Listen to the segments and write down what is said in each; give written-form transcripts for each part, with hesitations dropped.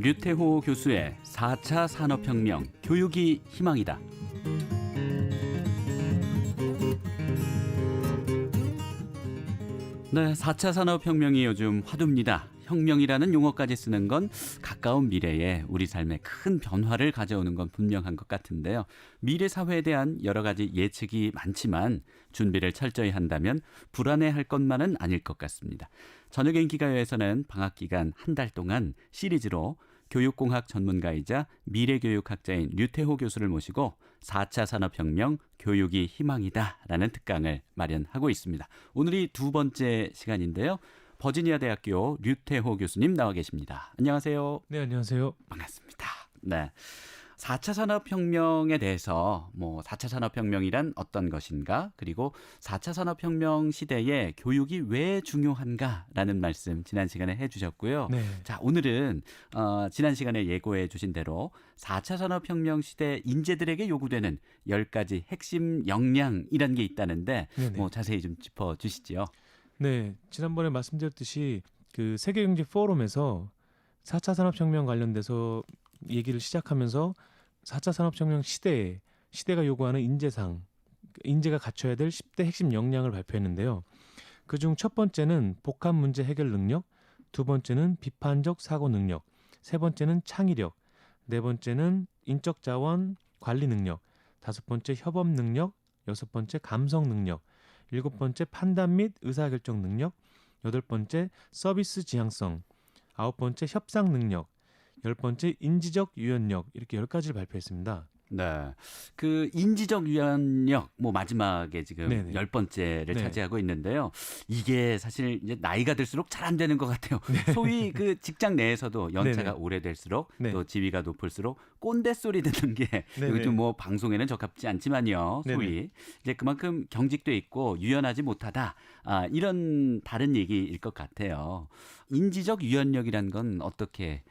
류태호 교수의 4차 산업혁명, 교육이 희망이다. 네, 4차 산업혁명이 요즘 화두입니다. 혁명이라는 용어까지 쓰는 건 가까운 미래에 우리 삶에 큰 변화를 가져오는 건 분명한 것 같은데요. 미래 사회에 대한 여러 가지 예측이 많지만 준비를 철저히 한다면 불안해할 것만은 아닐 것 같습니다. 저녁 인기가요에서는 방학 기간 한 달 동안 시리즈로 교육공학 전문가이자 미래교육학자인 류태호 교수를 모시고 4차 산업혁명, 교육이 희망이다라는 특강을 마련하고 있습니다. 오늘이 두 번째 시간인데요. 버지니아 대학교 류태호 교수님 나와 계십니다. 안녕하세요. 네, 안녕하세요. 반갑습니다. 네. 4차 산업혁명에 대해서 4차 산업혁명이란 어떤 것인가, 그리고 4차 산업혁명 시대에 교육이 왜 중요한가라는 말씀 지난 시간에 해주셨고요. 네. 자, 오늘은 지난 시간에 예고해 주신 대로 4차 산업혁명 시대 인재들에게 요구되는 10가지 핵심 역량이라는 게 있다는데 자세히 좀 짚어주시죠. 네, 지난번에 말씀드렸듯이 그 세계경제 포럼에서 4차 산업혁명 관련돼서 얘기를 시작하면서 4차 산업혁명 시대가 요구하는 인재가 갖춰야 될 10대 핵심 역량을 발표했는데요. 그중 첫 번째는 복합 문제 해결 능력, 두 번째는 비판적 사고 능력, 세 번째는 창의력, 네 번째는 인적 자원 관리 능력, 다섯 번째 협업 능력, 여섯 번째 감성 능력, 일곱 번째 판단 및 의사결정 능력, 여덟 번째 서비스 지향성, 아홉 번째 협상 능력, 열 번째 인지적 유연력, 이렇게 10가지를 발표했습니다. 네. 그 인지적 유연력 마지막에 지금 네네. 10번째를 네. 차지하고 있는데요. 이게 사실 이제 나이가 들수록 잘 안 되는 것 같아요. 네. 소위 그 직장 내에서도 연차가 오래될수록 또 지위가 높을수록 꼰대 소리 듣는 게 요즘 방송에는 적합지 않지만요. 소위 이제 그만큼 경직돼 있고 유연하지 못하다. 이런 다른 얘기일 것 같아요. 인지적 유연력이란 건 어떻게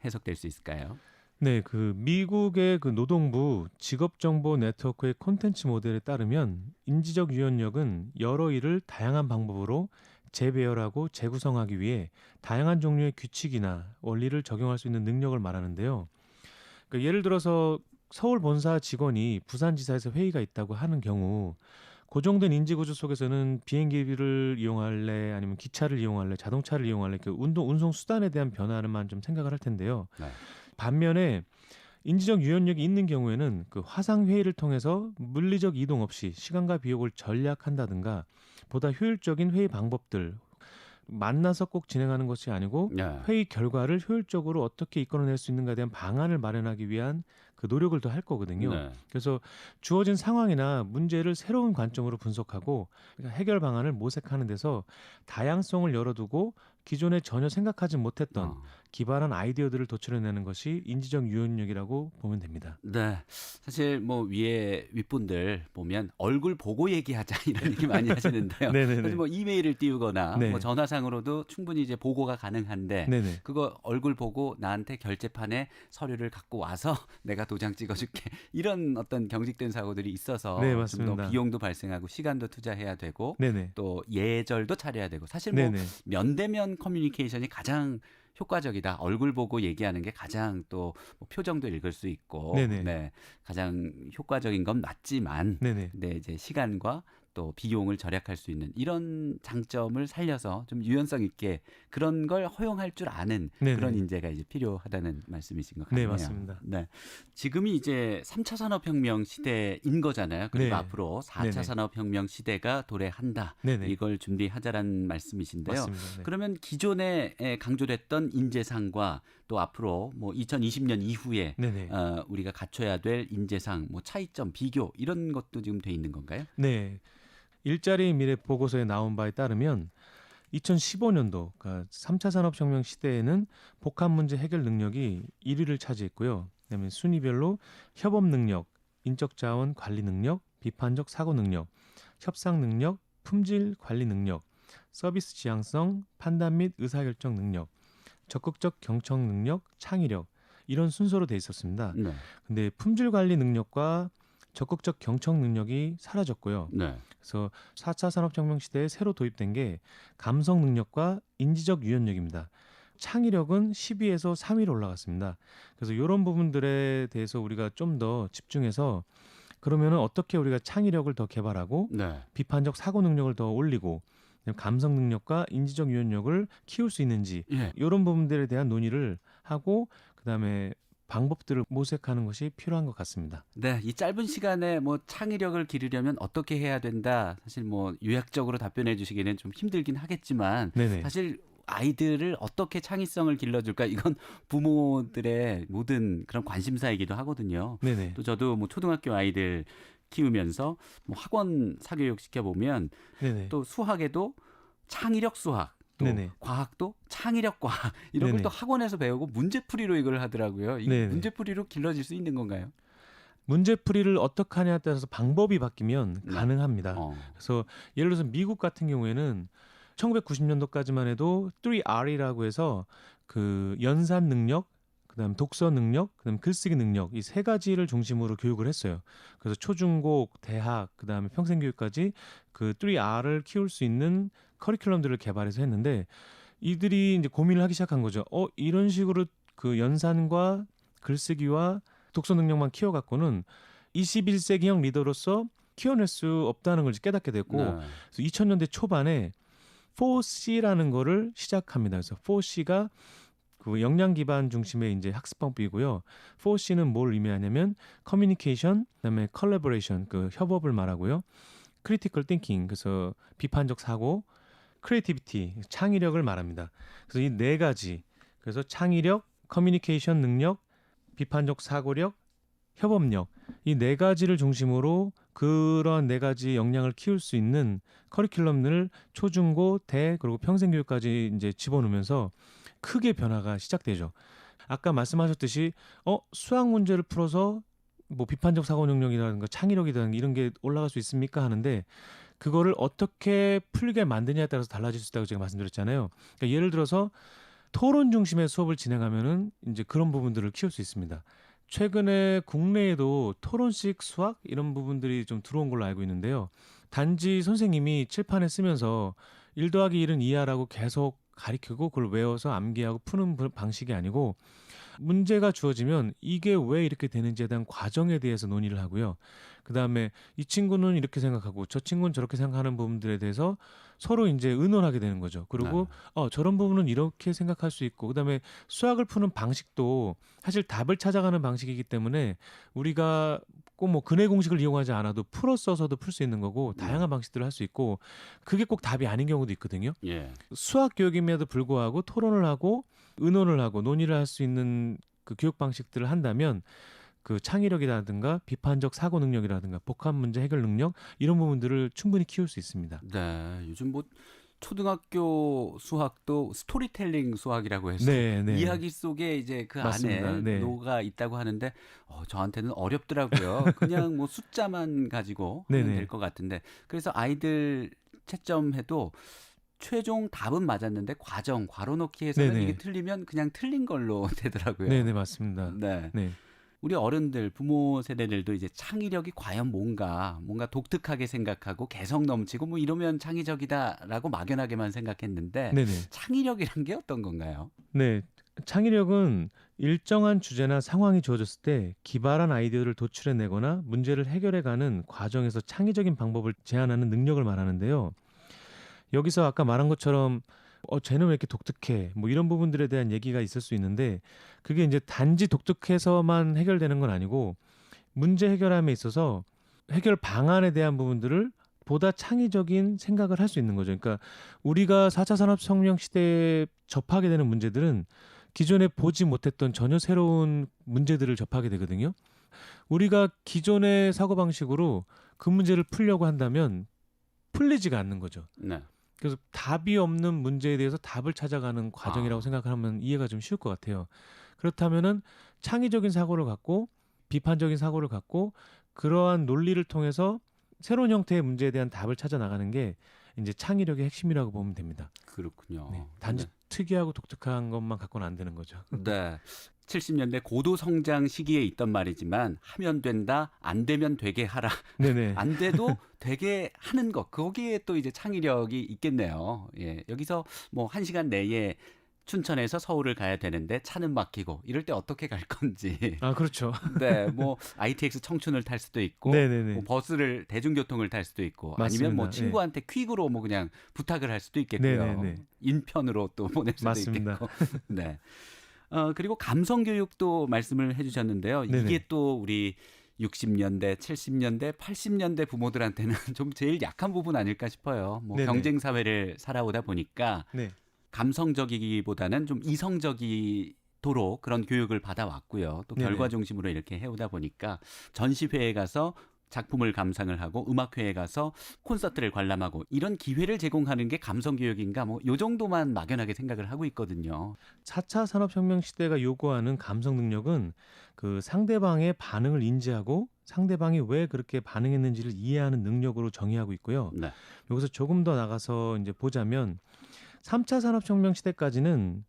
해석될 수 있을까요? 네, 그 미국의 그 노동부 직업정보 네트워크의 콘텐츠 모델에 따르면 인지적 유연력은 여러 일을 다양한 방법으로 재배열하고 재구성하기 위해 다양한 종류의 규칙이나 원리를 적용할 수 있는 능력을 말하는데요. 그러니까 예를 들어서 서울 본사 직원이 부산지사에서 회의가 있다고 하는 경우 고정된 인지구조 속에서는 비행기를 이용할래, 아니면 기차를 이용할래, 자동차를 이용할래, 그 운송 수단에 대한 변화만 좀 생각을 할 텐데요. 네. 반면에 인지적 유연력이 있는 경우에는 그 화상 회의를 통해서 물리적 이동 없이 시간과 비용을 절약한다든가 보다 효율적인 회의 방법들, 만나서 꼭 진행하는 것이 아니고 회의 결과를 효율적으로 어떻게 이끌어낼 수 있는가에 대한 방안을 마련하기 위한 그 노력을 더 할 거거든요. 그래서 주어진 상황이나 문제를 새로운 관점으로 분석하고 해결 방안을 모색하는 데서 다양성을 열어두고 기존에 전혀 생각하지 못했던 기발한 아이디어들을 도출해내는 것이 인지적 유연력이라고 보면 됩니다. 네, 사실 위에 윗분들 보면 얼굴 보고 얘기하자 이런 얘기 많이 하시는데요. 사실 이메일을 띄우거나 전화상으로도 충분히 이제 보고가 가능한데 그거 얼굴 보고 나한테 결제판에 서류를 갖고 와서 내가 도장 찍어줄게, 이런 어떤 경직된 사고들이 있어서 좀 더 비용도 발생하고 시간도 투자해야 되고 또 예절도 차려야 되고, 사실 면대면 커뮤니케이션이 가장 효과적이다. 얼굴 보고 얘기하는 게 가장 또 표정도 읽을 수 있고 가장 효과적인 건 맞지만 이제 시간과 또 비용을 절약할 수 있는 이런 장점을 살려서 좀 유연성 있게 그런 걸 허용할 줄 아는 그런 인재가 이제 필요하다는 말씀이신 것 같네요. 네, 맞습니다. 네. 지금이 이제 3차 산업혁명 시대인 거잖아요. 그리고 앞으로 4차 산업혁명 시대가 도래한다. 이걸 준비하자라는 말씀이신데요. 맞습니다. 그러면 기존에 강조됐던 인재상과 또 앞으로 2020년 이후에 우리가 갖춰야 될 인재상, 차이점, 비교 이런 것도 지금 돼 있는 건가요? 네. 일자리 미래 보고서에 나온 바에 따르면 2015년도 그러니까 3차 산업혁명 시대에는 복합 문제 해결 능력이 1위를 차지했고요. 그다음에 순위별로 협업 능력, 인적 자원 관리 능력, 비판적 사고 능력, 협상 능력, 품질 관리 능력, 서비스 지향성, 판단 및 의사결정 능력, 적극적 경청 능력, 창의력, 이런 순서로 돼 있었습니다. 근데 품질 관리 능력과 적극적 경청 능력이 사라졌고요. 그래서 4차 산업혁명 시대에 새로 도입된 게 감성 능력과 인지적 유연력입니다. 창의력은 12에서 3위로 올라갔습니다. 그래서 이런 부분들에 대해서 우리가 좀 더 집중해서 그러면은 어떻게 우리가 창의력을 더 개발하고 네. 비판적 사고 능력을 더 올리고 감성 능력과 인지적 유연력을 키울 수 있는지 예. 이런 부분들에 대한 논의를 하고 그다음에 방법들을 모색하는 것이 필요한 것 같습니다. 네, 이 짧은 시간에 뭐 창의력을 기르려면 어떻게 해야 된다. 사실 뭐 요약적으로 답변해 주시기는 좀 힘들긴 하겠지만 네네. 사실 아이들을 어떻게 창의성을 길러줄까 이건 부모들의 모든 그런 관심사이기도 하거든요. 네네. 또 저도 뭐 초등학교 아이들 키우면서 뭐 학원 사교육 시켜보면 네네. 또 수학에도 창의력 수학, 또 네네. 과학도 창의력 과학 이런 걸 네네. 또 학원에서 배우고 문제풀이로 이걸 하더라고요. 이 네네. 문제풀이로 길러질 수 있는 건가요? 문제풀이를 어떻게 하냐에 따라서 방법이 바뀌면 네. 가능합니다. 그래서 예를 들어서 미국 같은 경우에는 1990년도까지만 해도 3R이라고 해서 그 연산 능력, 그다음 독서 능력, 그다음 글쓰기 능력 이 세 가지를 중심으로 교육을 했어요. 그래서 초중고, 대학, 그다음에 평생교육까지 그 3R을 키울 수 있는 커리큘럼들을 개발해서 했는데 이들이 이제 고민을 하기 시작한 거죠. 이런 식으로 그 연산과 글쓰기와 독서 능력만 키워갖고는 21세기형 리더로서 키워낼 수 없다는 걸 깨닫게 됐고 네. 그래서 2000년대 초반에 4C라는 거를 시작합니다. 그래서 4C가 그 역량 기반 중심의 이제 학습 방법이고요. 4C는 뭘 의미하냐면 커뮤니케이션, 그다음에 컬래버레이션, 그 협업을 말하고요. 크리티컬 띵킹, 그래서 비판적 사고, 크리에이티비티, 창의력을 말합니다. 그래서 이 네 가지, 그래서 창의력, 커뮤니케이션 능력, 비판적 사고력, 협업력 이 네 가지를 중심으로 그런 네 가지 역량을 키울 수 있는 커리큘럼을 초중고 대 그리고 평생교육까지 이제 집어넣으면서 크게 변화가 시작되죠. 아까 말씀하셨듯이 수학 문제를 풀어서 뭐 비판적 사고 능력이라든가 창의력이라든가 이런 게 올라갈 수 있습니까 하는데 그거를 어떻게 풀게 만드냐에 따라서 달라질 수 있다고 제가 말씀드렸잖아요. 그러니까 예를 들어서 토론 중심의 수업을 진행하면은 이제 그런 부분들을 키울 수 있습니다. 최근에 국내에도 토론식 수학 이런 부분들이 좀 들어온 걸로 알고 있는데요. 단지 선생님이 칠판에 쓰면서 1 더하기 1은 2야라고 계속 가리키고 그걸 외워서 암기하고 푸는 방식이 아니고 문제가 주어지면 이게 왜 이렇게 되는지에 대한 과정에 대해서 논의를 하고요. 그다음에 이 친구는 이렇게 생각하고 저 친구는 저렇게 생각하는 부분들에 대해서 서로 이제 의논하게 되는 거죠. 그리고 저런 부분은 이렇게 생각할 수 있고 그다음에 수학을 푸는 방식도 사실 답을 찾아가는 방식이기 때문에 우리가 꼭 뭐 근해 공식을 이용하지 않아도 풀어 써서도 풀 수 있는 거고 다양한 방식들을 할 수 있고 그게 꼭 답이 아닌 경우도 있거든요. 예. 수학 교육임에도 불구하고 토론을 하고 의논을 하고 논의를 할 수 있는 그 교육 방식들을 한다면 그 창의력이라든가 비판적 사고 능력이라든가 복합 문제 해결 능력 이런 부분들을 충분히 키울 수 있습니다. 네, 요즘 뭐 초등학교 수학도 스토리텔링 수학이라고 해서 네. 이야기 속에 이제 그 맞습니다. 안에 네. 노가 있다고 하는데 저한테는 어렵더라고요. 그냥 뭐 숫자만 가지고 하면 네네. 될 것 같은데 그래서 아이들 채점해도 최종 답은 맞았는데 과정, 괄호넣기 해서는 네네. 이게 틀리면 그냥 틀린 걸로 되더라고요. 네네 맞습니다. 네. 네. 우리 어른들, 부모 세대들도 이제 창의력이 과연 뭔가 독특하게 생각하고 개성 넘치고 뭐 이러면 창의적이다라고 막연하게만 생각했는데 네네. 창의력이란 게 어떤 건가요? 네. 창의력은 일정한 주제나 상황이 주어졌을 때 기발한 아이디어를 도출해내거나 문제를 해결해가는 과정에서 창의적인 방법을 제안하는 능력을 말하는데요. 여기서 아까 말한 것처럼 쟤는 왜 이렇게 독특해? 뭐 이런 부분들에 대한 얘기가 있을 수 있는데 그게 이제 단지 독특해서만 해결되는 건 아니고 문제 해결함에 있어서 해결 방안에 대한 부분들을 보다 창의적인 생각을 할 수 있는 거죠. 그러니까 우리가 4차 산업혁명 시대에 접하게 되는 문제들은 기존에 보지 못했던 전혀 새로운 문제들을 접하게 되거든요. 우리가 기존의 사고방식으로 그 문제를 풀려고 한다면 풀리지가 않는 거죠. 네. 그래서 답이 없는 문제에 대해서 답을 찾아가는 과정이라고 생각하면 이해가 좀 쉬울 것 같아요. 그렇다면은 창의적인 사고를 갖고 비판적인 사고를 갖고 그러한 논리를 통해서 새로운 형태의 문제에 대한 답을 찾아 나가는 게 이제 창의력의 핵심이라고 보면 됩니다. 그렇군요. 네, 단지 특이하고 독특한 것만 갖고는 안 되는 거죠. 네. 70년대 고도 성장 시기에 있던 말이지만 하면 된다, 안 되면 되게 하라. 네네. 안 돼도 되게 하는 것. 거기에 또 이제 창의력이 있겠네요. 예. 여기서 뭐 1시간 내에 춘천에서 서울을 가야 되는데 차는 막히고 이럴 때 어떻게 갈 건지. 아, 그렇죠. 네, 뭐 ITX 청춘을 탈 수도 있고, 네네네. 뭐 버스를 대중교통을 탈 수도 있고, 맞습니다. 아니면 뭐 친구한테 퀵으로 뭐 그냥 부탁을 할 수도 있겠고요. 네네네. 인편으로 또 보낼 수도 맞습니다. 있겠고. 네. 그리고 감성 교육도 말씀을 해주셨는데요. 네네. 이게 또 우리 60년대, 70년대, 80년대 부모들한테는 좀 제일 약한 부분 아닐까 싶어요. 뭐 네네. 경쟁 사회를 살아오다 보니까 네. 감성적이기보다는 좀 이성적이도록 그런 교육을 받아왔고요. 또 네네. 결과 중심으로 이렇게 해오다 보니까 전시회에 가서 작품을 감상을 하고 음악회에 가서 콘서트를 관람하고 이런 기회를 제공하는 게 감성교육인가 뭐 요 정도만 막연하게 생각을 하고 있거든요. 4차 산업혁명 시대가 요구하는 감성 능력은 그 상대방의 반응을 인지하고 상대방이 왜 그렇게 반응했는지를 이해하는 능력으로 정의하고 있고요. 네. 여기서 조금 더 나가서 이제 보자면 3차 산업혁명 시대까지는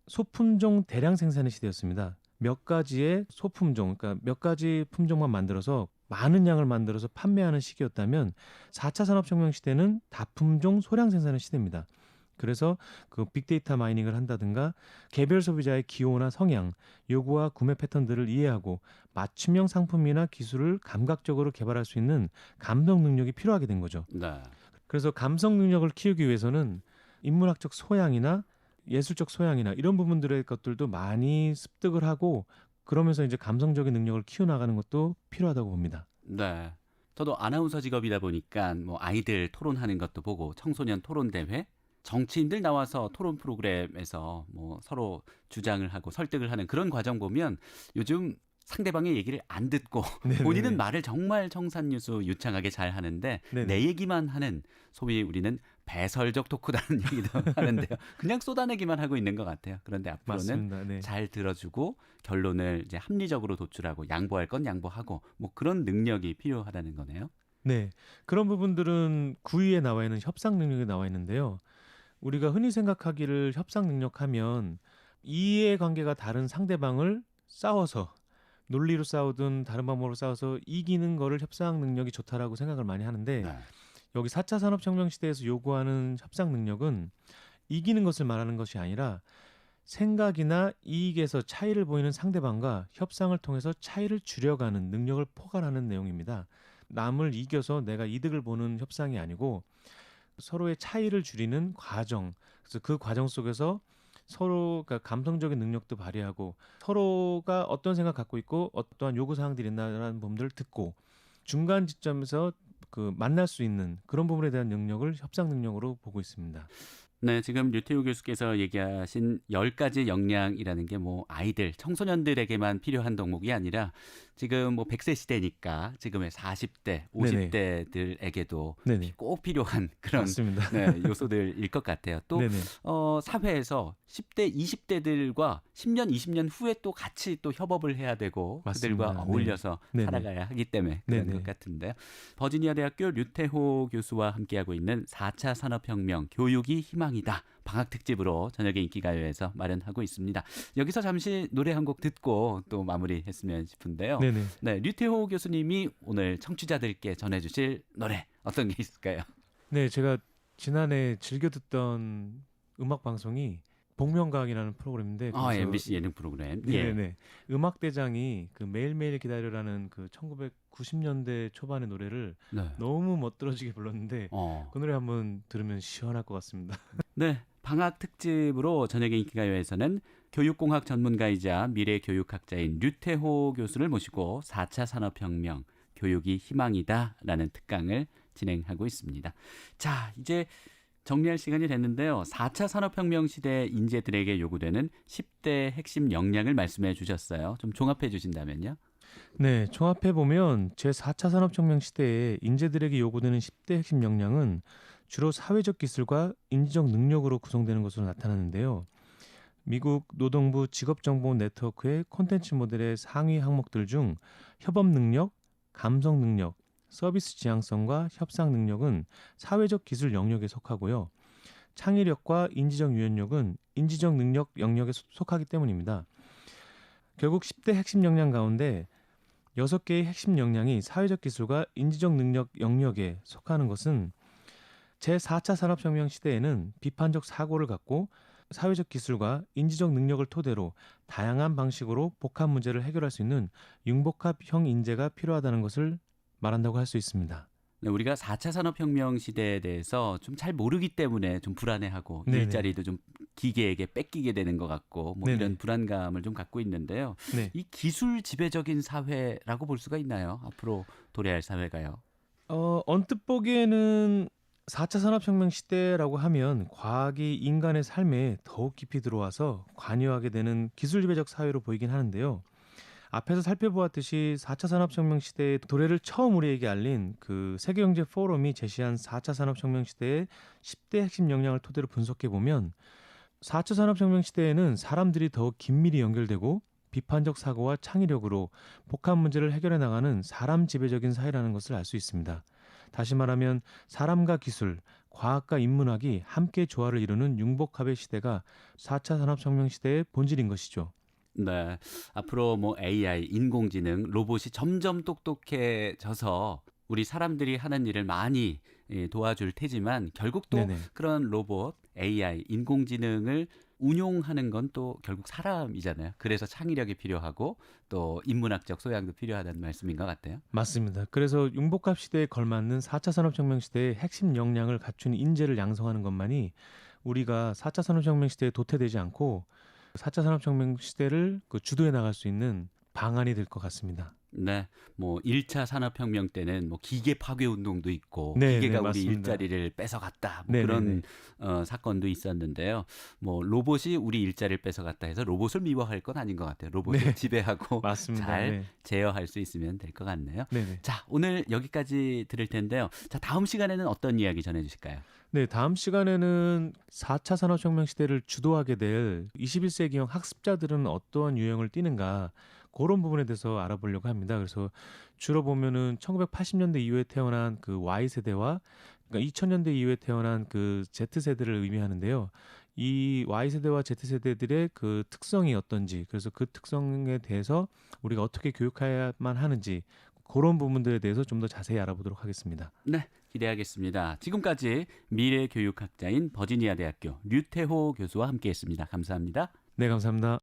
소품종 대량 생산의 시대였습니다. 몇 가지의 소품종, 그러니까 몇 가지 품종만 만들어서 많은 양을 만들어서 판매하는 시기였다면 4차 산업혁명 시대는 다품종 소량 생산의 시대입니다. 그래서 그 빅데이터 마이닝을 한다든가 개별 소비자의 기호나 성향, 요구와 구매 패턴들을 이해하고 맞춤형 상품이나 기술을 감각적으로 개발할 수 있는 감성 능력이 필요하게 된 거죠. 네. 그래서 감성 능력을 키우기 위해서는 인문학적 소양이나 예술적 소양이나 이런 부분들의 것들도 많이 습득을 하고 그러면서 이제 감성적인 능력을 키워나가는 것도 필요하다고 봅니다. 네. 저도 아나운서 직업이다 보니까 뭐 아이들 토론하는 것도 보고 청소년 토론 대회, 정치인들 나와서 토론 프로그램에서 뭐 서로 주장을 하고 설득을 하는 그런 과정 보면 요즘 상대방의 얘기를 안 듣고 네네네. 본인은 말을 정말 청산유수 유창하게 잘 하는데 네네. 내 얘기만 하는 소위 우리는 배설적 토크라는 얘기도 하는데요. 그냥 쏟아내기만 하고 있는 것 같아요. 그런데 앞으로는 맞습니다. 네. 잘 들어주고 결론을 이제 합리적으로 도출하고 양보할 건 양보하고 뭐 그런 능력이 필요하다는 거네요. 네. 그런 부분들은 9위에 나와 있는 협상 능력이 나와 있는데요. 우리가 흔히 생각하기를 협상 능력하면 이해관계가 다른 상대방을 싸워서 논리로 싸우든 다른 방법으로 싸워서 이기는 거를 협상 능력이 좋다라고 생각을 많이 하는데 네. 여기 4차 산업혁명 시대에서 요구하는 협상 능력은 이기는 것을 말하는 것이 아니라 생각이나 이익에서 차이를 보이는 상대방과 협상을 통해서 차이를 줄여가는 능력을 포괄하는 내용입니다. 남을 이겨서 내가 이득을 보는 협상이 아니고 서로의 차이를 줄이는 과정. 그래서 그 과정 속에서 서로가 감성적인 능력도 발휘하고 서로가 어떤 생각 갖고 있고 어떠한 요구사항들이 있나라는 부분들을 듣고 중간 지점에서 그 만날 수 있는 그런 부분에 대한 능력을 협상 능력으로 보고 있습니다. 네, 지금 류태우 교수께서 얘기하신 10가지 역량이라는 게 뭐 아이들, 청소년들에게만 필요한 덕목이 아니라 지금 뭐 100세 시대니까 지금의 40대, 50대들에게도 네네. 꼭 필요한 그런 네, 요소들일 것 같아요. 또 사회에서 10대, 20대들과 10년, 20년 후에 또 같이 또 협업을 해야 되고 맞습니다. 그들과 어울려서 네네. 살아가야 하기 때문에 그런 네네. 것 같은데요. 버지니아 대학교 류태호 교수와 함께하고 있는 4차 산업혁명 교육이 희망이다. 방학 특집으로 저녁의 인기가요에서 마련하고 있습니다. 여기서 잠시 노래 한 곡 듣고 또 마무리했으면 싶은데요. 네네. 네, 류태호 교수님이 오늘 청취자들께 전해주실 노래 어떤 게 있을까요? 네, 제가 지난해 즐겨 듣던 음악 방송이 복면가왕이라는 프로그램인데 MBC 예능 프로그램. 네네. 음악 대장이 그 매일매일 기다려라는 그 1990년대 초반의 노래를 너무 멋들어지게 불렀는데 그 노래 한번 들으면 시원할 것 같습니다. 네, 방학 특집으로 저녁의 인기가요에서는 교육공학 전문가이자 미래교육학자인 류태호 교수를 모시고 4차 산업혁명, 교육이 희망이다라는 특강을 진행하고 있습니다. 자, 이제 정리할 시간이 됐는데요. 4차 산업혁명 시대 인재들에게 요구되는 10대 핵심 역량을 말씀해 주셨어요. 좀 종합해 주신다면요. 네, 종합해보면 제4차 산업혁명 시대에 인재들에게 요구되는 10대 핵심 역량은 주로 사회적 기술과 인지적 능력으로 구성되는 것으로 나타나는데요. 미국 노동부 직업정보 네트워크의 콘텐츠 모델의 상위 항목들 중 협업 능력, 감성 능력, 서비스 지향성과 협상 능력은 사회적 기술 영역에 속하고요. 창의력과 인지적 유연력은 인지적 능력 영역에 속하기 때문입니다. 결국 10대 핵심 역량 가운데 6개의 핵심 역량이 사회적 기술과 인지적 능력 영역에 속하는 것은 제4차 산업혁명 시대에는 비판적 사고를 갖고 사회적 기술과 인지적 능력을 토대로 다양한 방식으로 복합 문제를 해결할 수 있는 융복합형 인재가 필요하다는 것을 말한다고 할 수 있습니다. 네, 우리가 4차 산업혁명 시대에 대해서 좀 잘 모르기 때문에 좀 불안해하고 네네. 일자리도 좀 기계에게 뺏기게 되는 것 같고 뭐 네네. 이런 불안감을 좀 갖고 있는데요. 네. 이 기술 지배적인 사회라고 볼 수가 있나요? 앞으로 도래할 사회가요. 언뜻 보기에는 4차 산업혁명 시대라고 하면 과학이 인간의 삶에 더욱 깊이 들어와서 관여하게 되는 기술 지배적 사회로 보이긴 하는데요. 앞에서 살펴보았듯이 4차 산업혁명 시대의 도래를 처음 우리에게 알린 그 세계경제 포럼이 제시한 4차 산업혁명 시대의 10대 핵심 역량을 토대로 분석해 보면 4차 산업혁명 시대에는 사람들이 더욱 긴밀히 연결되고 비판적 사고와 창의력으로 복합 문제를 해결해 나가는 사람 지배적인 사회라는 것을 알 수 있습니다. 다시 말하면 사람과 기술, 과학과 인문학이 함께 조화를 이루는 융복합의 시대가 4차 산업혁명 시대의 본질인 것이죠. 네. 앞으로 뭐 AI, 인공지능, 로봇이 점점 똑똑해져서 우리 사람들이 하는 일을 많이 도와줄 테지만 결국 또 네네. 그런 로봇, AI, 인공지능을 운용하는 건 또 결국 사람이잖아요. 그래서 창의력이 필요하고 또 인문학적 소양도 필요하다는 말씀인 것 같아요. 맞습니다. 그래서 융복합 시대에 걸맞는 4차 산업혁명 시대의 핵심 역량을 갖춘 인재를 양성하는 것만이 우리가 4차 산업혁명 시대에 도태되지 않고 4차 산업혁명 시대를 주도해 나갈 수 있는 방안이 될 것 같습니다. 네, 뭐 1차 산업혁명 때는 뭐 기계 파괴 운동도 있고 네, 기계가 네, 우리 맞습니다. 일자리를 뺏어갔다 뭐 네, 그런 네, 사건도 있었는데요. 뭐 로봇이 우리 일자리를 뺏어갔다 해서 로봇을 미워할 건 아닌 것 같아요. 로봇을 네. 지배하고 맞습니다. 잘 네. 제어할 수 있으면 될 것 같네요. 네, 네. 자, 오늘 여기까지 들을 텐데요. 자, 다음 시간에는 어떤 이야기 전해주실까요? 네, 다음 시간에는 4차 산업혁명 시대를 주도하게 될 21세기형 학습자들은 어떠한 유형을 띠는가 그런 부분에 대해서 알아보려고 합니다. 그래서 주로 보면은 1980년대 이후에 태어난 그 Y세대와 그러니까 2000년대 이후에 태어난 그 Z세대를 의미하는데요. 이 Y세대와 Z세대들의 그 특성이 어떤지, 그래서 그 특성에 대해서 우리가 어떻게 교육해야만 하는지 그런 부분들에 대해서 좀 더 자세히 알아보도록 하겠습니다. 네, 기대하겠습니다. 지금까지 미래교육학자인 버지니아 대학교 류태호 교수와 함께했습니다. 감사합니다. 네, 감사합니다.